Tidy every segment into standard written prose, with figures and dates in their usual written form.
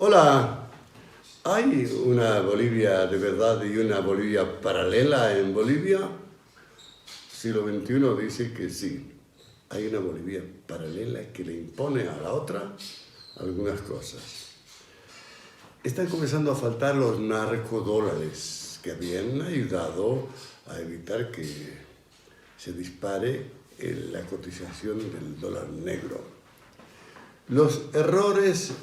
Hola, ¿hay una Bolivia de verdad y una Bolivia paralela en Bolivia? Siglo XXI dice que sí. Hay una Bolivia paralela que le impone a la otra algunas cosas. Están comenzando a faltar los narcodólares que habían ayudado a evitar que se dispare la cotización del dólar negro. Los errores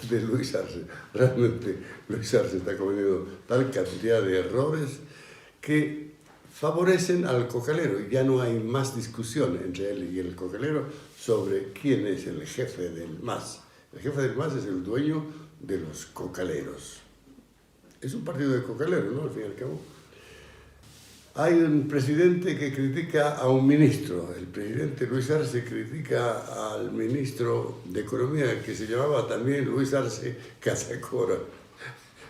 de Luis Arce, realmente Luis Arce está cometiendo tal cantidad de errores que favorecen al cocalero y ya no hay más discusión entre él y el cocalero sobre quién es el jefe del MAS. El jefe del MAS es el dueño de los cocaleros. Es un partido de cocaleros, ¿no? Al fin y al cabo. Hay un presidente que critica a un ministro. El presidente Luis Arce critica al ministro de Economía, que se llamaba también Luis Arce Casacora.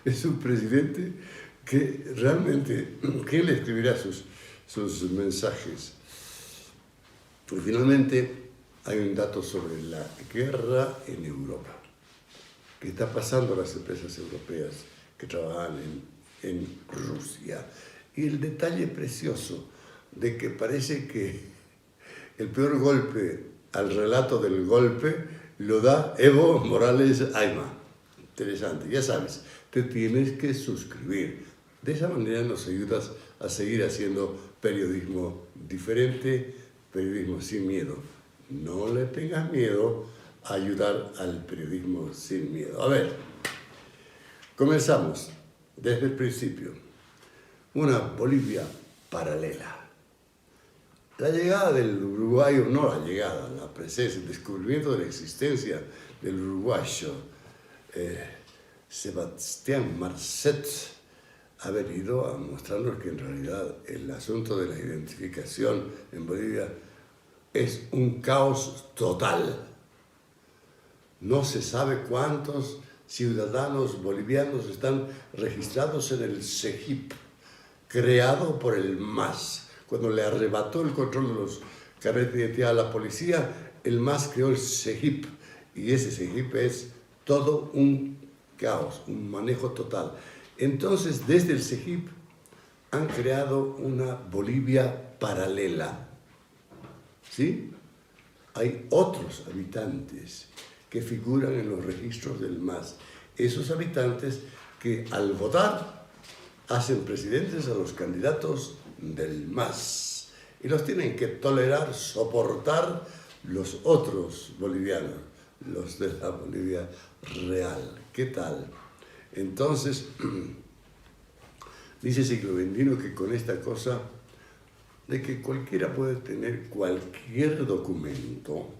Es un presidente que realmente, ¿quién le escribirá sus mensajes? Y finalmente, hay un dato sobre la guerra en Europa. ¿Qué está pasando a las empresas europeas que trabajan en Rusia? Y el detalle precioso de que parece que el peor golpe al relato del golpe lo da Evo Morales Ayma. Interesante, ya sabes, te tienes que suscribir. De esa manera nos ayudas a seguir haciendo periodismo diferente, periodismo sin miedo. No le tengas miedo a ayudar al periodismo sin miedo. A ver, comenzamos desde el principio. Una Bolivia paralela. La llegada del uruguayo, no la llegada, la presencia, el descubrimiento de la existencia del uruguayo Sebastián Marcet ha venido a mostrarnos que en realidad el asunto de la identificación en Bolivia es un caos total. No se sabe cuántos ciudadanos bolivianos están registrados en el SEGIP, creado por el MAS. Cuando le arrebató el control de los carretes de identidad a la policía, el MAS creó el SEGIP, y ese SEGIP es todo un caos, un manejo total. Entonces, desde el SEGIP han creado una Bolivia paralela. ¿Sí? Hay otros habitantes que figuran en los registros del MAS. Esos habitantes que al votar hacen presidentes a los candidatos del MAS y los tienen que tolerar, soportar los otros bolivianos, los de la Bolivia real. ¿Qué tal? Entonces, dice Siglo XXI que con esta cosa de que cualquiera puede tener cualquier documento,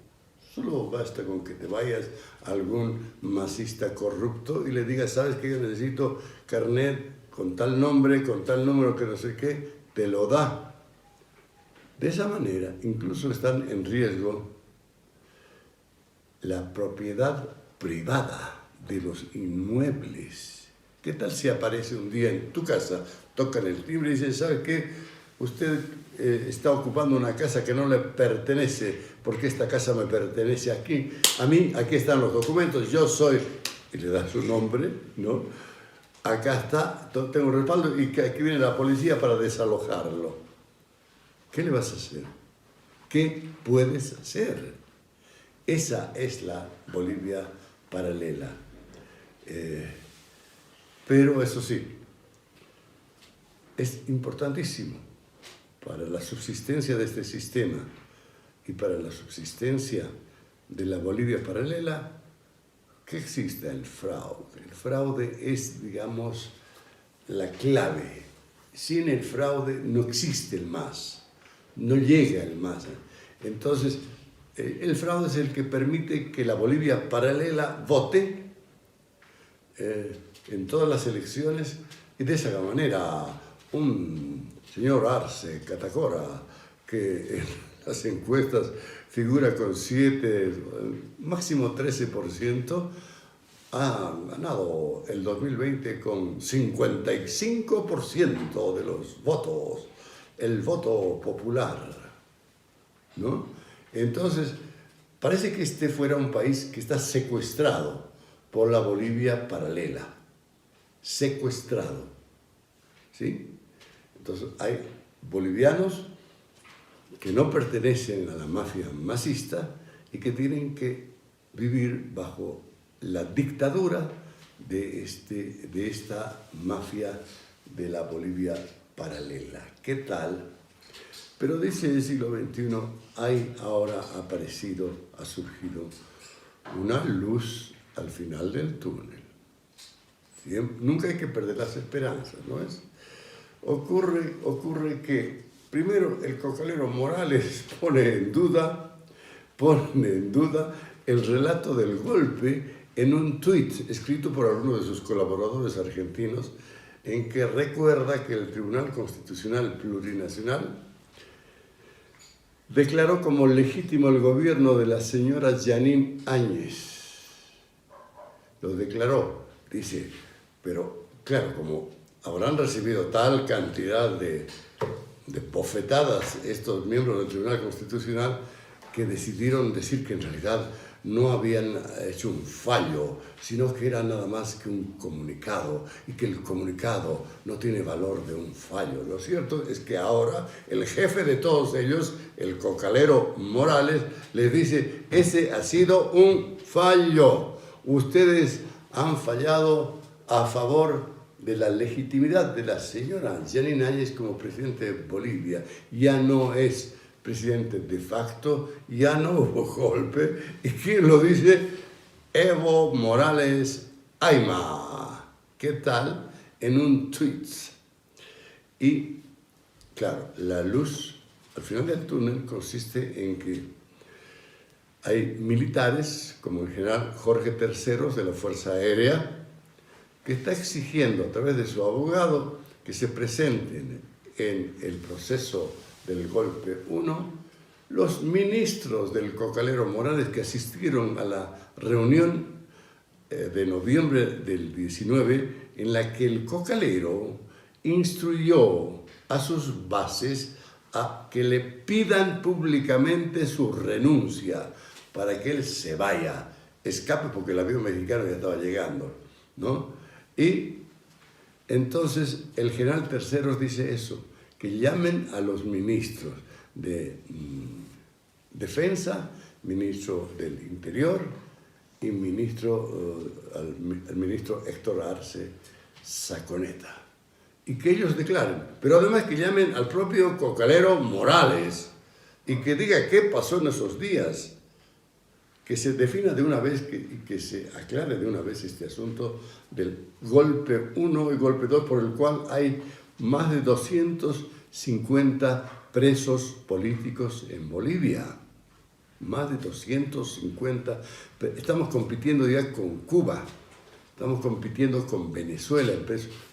solo basta con que te vayas a algún masista corrupto y le digas, ¿sabes qué? Yo necesito carnet con tal nombre, con tal número que no sé qué, te lo da. De esa manera, incluso están en riesgo la propiedad privada de los inmuebles. ¿Qué tal si aparece un día en tu casa, tocan el timbre y dicen, ¿sabe qué? Usted está ocupando una casa que no le pertenece, porque esta casa me pertenece aquí. A mí, aquí están los documentos, yo soy, y le da su nombre, ¿no? Acá está, tengo un respaldo y aquí viene la policía para desalojarlo. ¿Qué le vas a hacer? ¿Qué puedes hacer? Esa es la Bolivia paralela. Pero eso sí, es importantísimo para la subsistencia de este sistema y para la subsistencia de la Bolivia paralela que exista el fraude. El fraude es, digamos, la clave. Sin el fraude no existe el MAS, no llega el MAS. Entonces, el fraude es el que permite que la Bolivia paralela vote en todas las elecciones y de esa manera un señor Arce Catacora que en las encuestas figura con 7, máximo 13%, ha ganado el 2020 con 55% de los votos, el voto popular, ¿no? Entonces, parece que este fuera un país que está secuestrado por la Bolivia paralela, secuestrado, ¿sí? Entonces hay bolivianos que no pertenecen a la mafia masista y que tienen que vivir bajo la dictadura de esta mafia de la Bolivia paralela. ¿Qué tal? Pero dice el siglo XXI, ahora ha surgido una luz al final del túnel. Nunca hay que perder las esperanzas, ¿no es? Ocurre que, primero, el cocalero Morales pone en duda el relato del golpe en un tuit escrito por alguno de sus colaboradores argentinos, en que recuerda que el Tribunal Constitucional Plurinacional declaró como legítimo el gobierno de la señora Jeanine Áñez. Lo declaró, dice, pero claro, como habrán recibido tal cantidad de bofetadas estos miembros del Tribunal Constitucional que decidieron decir que en realidad no habían hecho un fallo, sino que era nada más que un comunicado y que el comunicado no tiene valor de un fallo. Lo cierto es que ahora el jefe de todos ellos, el cocalero Morales, les dice: ese ha sido un fallo. Ustedes han fallado a favor de la legitimidad de la señora Jeanine Áñez como presidente de Bolivia. Ya no es presidente de facto, ya no hubo golpe. ¿Y quién lo dice? Evo Morales Ayma. ¿Qué tal? En un tweet. Y, claro, la luz al final del túnel consiste en que hay militares, como el general Jorge Terceros de la Fuerza Aérea, que está exigiendo a través de su abogado que se presenten en el proceso del golpe 1 los ministros del cocalero Morales que asistieron a la reunión de noviembre del 19 en la que el cocalero instruyó a sus bases a que le pidan públicamente su renuncia para que él se vaya, escape, porque el avión mexicano ya estaba llegando, ¿no? Y entonces el general Terceros dice eso, que llamen a los ministros de Defensa, ministro del Interior y al ministro Héctor Arce Saconeta, y que ellos declaren, pero además que llamen al propio cocalero Morales y que diga qué pasó en esos días, que se defina de una vez y que se aclare de una vez este asunto del golpe 1 y golpe 2, por el cual hay más de 250 presos políticos en Bolivia. Más de 250. Estamos compitiendo ya con Cuba, estamos compitiendo con Venezuela,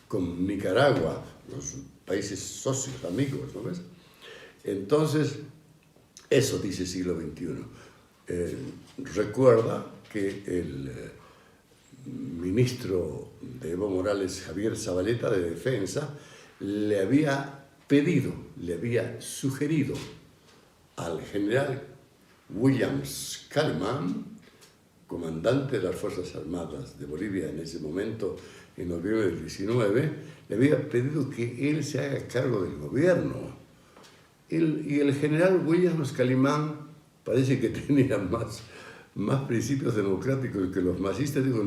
con Nicaragua, los países socios, amigos, ¿no ves? Entonces, eso dice el siglo XXI. Recuerda que el ministro de Evo Morales, Javier Zabaleta, de Defensa, le había sugerido al general William Scaliman, comandante de las Fuerzas Armadas de Bolivia en ese momento, en noviembre del 19, le había pedido que él se haga cargo del gobierno. Y el general William Scaliman parece que tenía más principios democráticos que los masistas. Digo,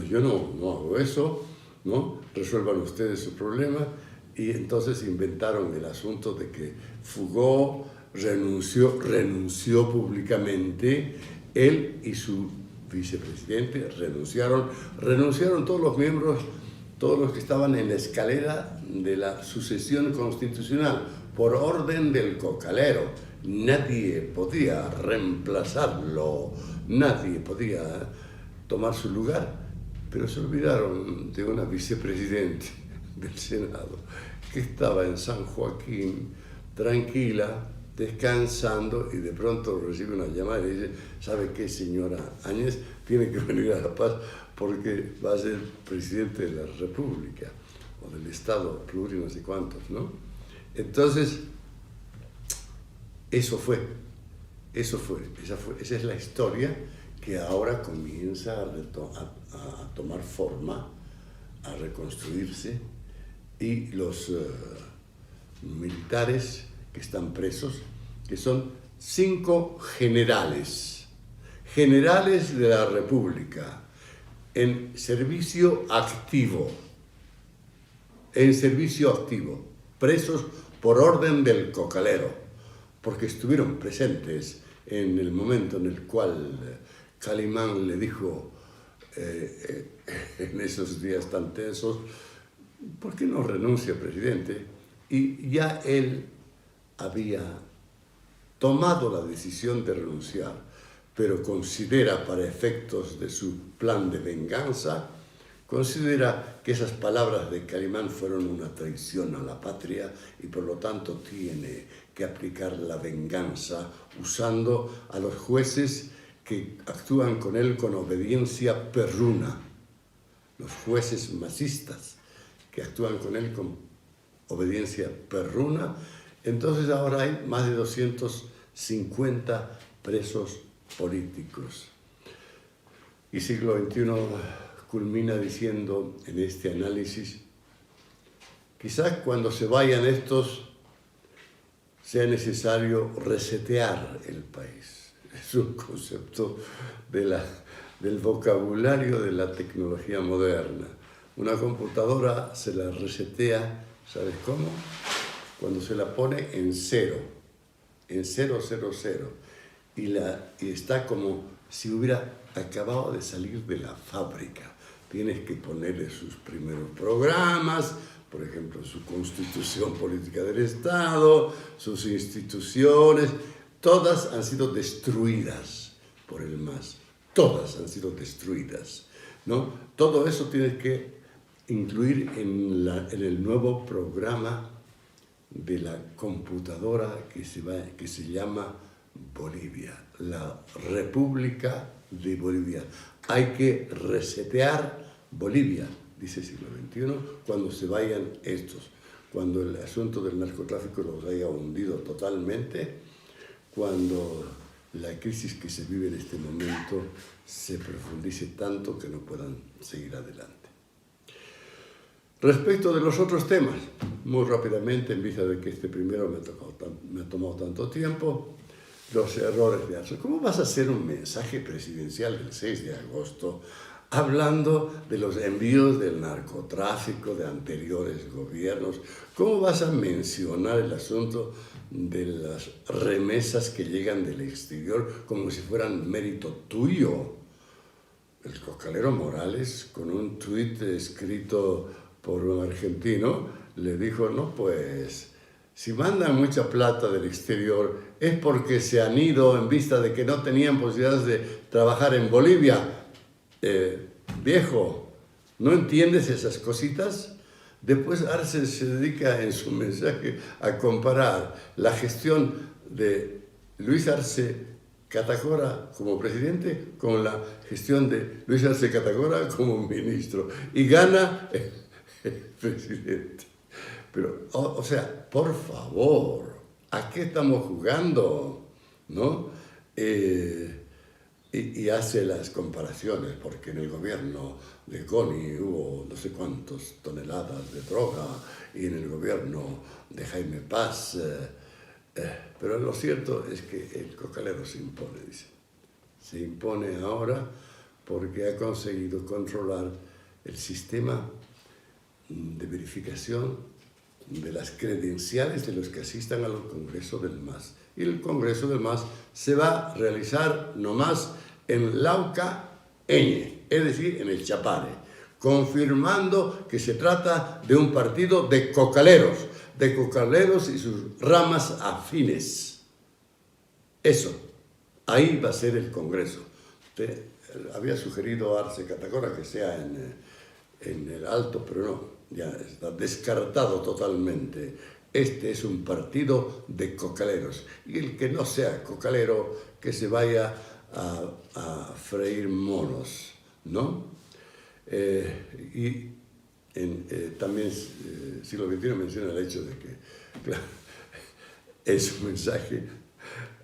yo no hago eso, ¿no? Resuelvan ustedes su problema. Y entonces inventaron el asunto de que fugó, renunció públicamente, él y su vicepresidente renunciaron todos los miembros, todos los que estaban en la escalera de la sucesión constitucional, por orden del cocalero. Nadie podía reemplazarlo, nadie podía tomar su lugar, pero se olvidaron de una vicepresidente del Senado que estaba en San Joaquín, tranquila, descansando, y de pronto recibe una llamada y dice: ¿sabe qué, señora Áñez? Tiene que venir a La Paz porque va a ser presidente de la República o del Estado plurio, no sé cuántos, ¿no? Entonces, esa es la historia que que ahora comienza a tomar forma, a reconstruirse, y los militares que están presos, que son 5 generales de la República, en servicio activo, presos por orden del cocalero, porque estuvieron presentes en el momento en el cual Calimán le dijo, en esos días tan tensos, ¿por qué no renuncia, presidente? Y ya él había tomado la decisión de renunciar, pero considera, para efectos de su plan de venganza, considera que esas palabras de Calimán fueron una traición a la patria y por lo tanto tiene que aplicar la venganza usando a los jueces que actúan con él con obediencia perruna, los jueces masistas que actúan con él con obediencia perruna. Entonces ahora hay más de 250 presos políticos. Y siglo XXI culmina diciendo en este análisis, quizás cuando se vayan estos sea necesario resetear el país. Es un concepto del vocabulario de la tecnología moderna. Una computadora se la resetea, ¿sabes cómo? Cuando se la pone en 0, en 000, y está como si hubiera acabado de salir de la fábrica. Tienes que ponerle sus primeros programas, por ejemplo, su constitución política del Estado, sus instituciones, todas han sido destruidas por el MAS. Todas han sido destruidas, ¿no? Todo eso tienes que incluir en el nuevo programa de la computadora que se llama Bolivia, la República de Bolivia. Hay que resetear Bolivia, dice el siglo XXI, cuando se vayan estos, cuando el asunto del narcotráfico los haya hundido totalmente, cuando la crisis que se vive en este momento se profundice tanto que no puedan seguir adelante. Respecto de los otros temas, muy rápidamente, en vista de que este primero me ha tomado tanto tiempo, los errores de Arce. ¿Cómo vas a hacer un mensaje presidencial del 6 de agosto hablando de los envíos del narcotráfico de anteriores gobiernos? ¿Cómo vas a mencionar el asunto de las remesas que llegan del exterior como si fueran mérito tuyo? El cocalero Morales, con un tuit escrito por un argentino, le dijo, no, pues, si mandan mucha plata del exterior es porque se han ido en vista de que no tenían posibilidades de trabajar en Bolivia. Viejo, ¿no entiendes esas cositas? Después Arce se dedica en su mensaje a comparar la gestión de Luis Arce Catacora como presidente con la gestión de Luis Arce Catacora como ministro. Y gana el presidente. Pero, o sea, por favor, ¿a qué estamos jugando? ¿No? Y hace las comparaciones, porque en el gobierno de Goni hubo no sé cuántas toneladas de droga, y en el gobierno de Jaime Paz. Pero lo cierto es que el cocalero se impone, dice. Se impone ahora porque ha conseguido controlar el sistema de verificación de las credenciales de los que asistan al Congreso del MAS. Y el Congreso del MAS se va a realizar nomás en Lauca-Eñe, es decir, en el Chapare, confirmando que se trata de un partido de cocaleros y sus ramas afines. Eso, ahí va a ser el Congreso. Usted había sugerido a Arce Catacora que sea en el Alto, pero no. Ya está descartado totalmente. Este es un partido de cocaleros. Y el que no sea cocalero, que se vaya a freír monos, ¿no? También siglo XXI menciona el hecho de que, claro, en su mensaje,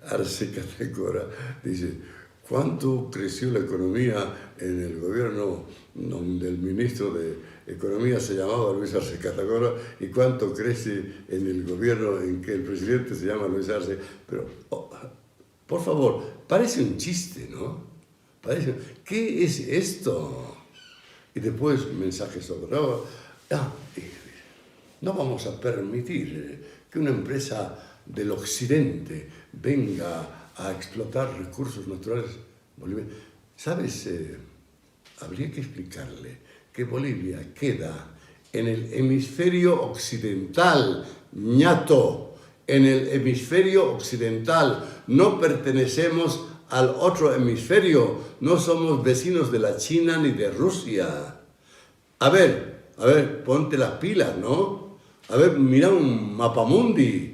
Arce Catacora dice, ¿Cuánto creció la economía en el gobierno donde el ministro de Economía se llamaba Luis Arce Catacora y cuánto crece en el gobierno en que el presidente se llama Luis Arce? Pero, por favor, parece un chiste, ¿no? ¿Qué es esto? Y después mensajes sobre... no vamos a permitir que una empresa del occidente venga a explotar recursos naturales bolivianos. ¿Sabes? Habría que explicarle que Bolivia queda en el hemisferio occidental, ñato, en el hemisferio occidental. No pertenecemos al otro hemisferio, no somos vecinos de la China ni de Rusia. A ver, ponte las pilas, ¿no? A ver, mira un mapamundi.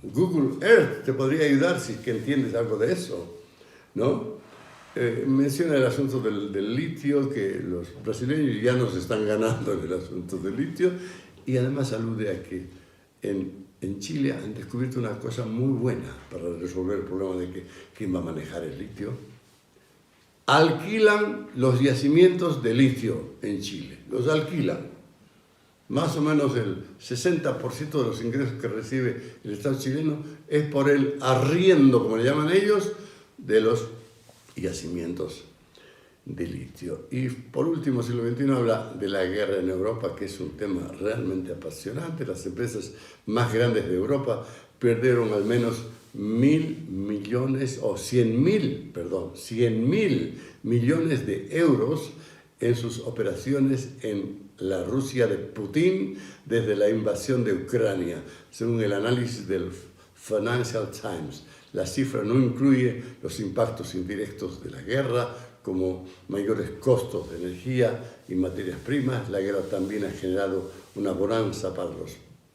Google Earth te podría ayudar si es que entiendes algo de eso, ¿no? Menciona el asunto del litio, que los brasileños ya nos están ganando en el asunto del litio, y además alude a que en Chile han descubierto una cosa muy buena para resolver el problema de que quién va a manejar el litio. Alquilan los yacimientos de litio en Chile, los alquilan. Más o menos el 60% de los ingresos que recibe el Estado chileno es por el arriendo, como le llaman ellos, de los yacimientos de litio. Y por último, siglo XXI habla de la guerra en Europa, que es un tema realmente apasionante. Las empresas más grandes de Europa perdieron al menos 1.000 millones, o 100.000 millones de euros en sus operaciones en la Rusia de Putin desde la invasión de Ucrania, según el análisis del Financial Times. La cifra no incluye los impactos indirectos de la guerra, como mayores costos de energía y materias primas. La guerra también ha generado una bonanza para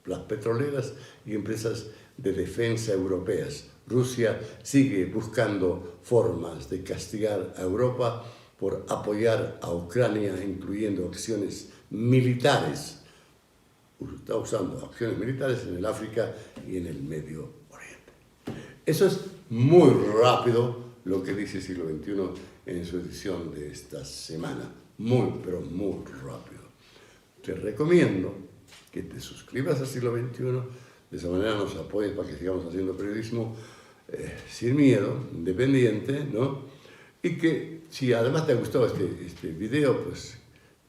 las petroleras y empresas de defensa europeas. Rusia sigue buscando formas de castigar a Europa por apoyar a Ucrania, incluyendo acciones militares. Está usando acciones militares en el África y en el Medio Oriente. Eso es muy rápido lo que dice Siglo XXI en su edición de esta semana. Muy, pero muy rápido. Te recomiendo que te suscribas a Siglo XXI, de esa manera nos apoyes para que sigamos haciendo periodismo sin miedo, independiente, ¿no? Y que si además te ha gustado este video, pues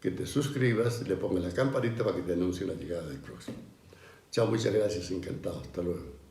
que te suscribas y le pongas la campanita para que te anuncie la llegada del próximo. Chao, muchas gracias, encantado. Hasta luego.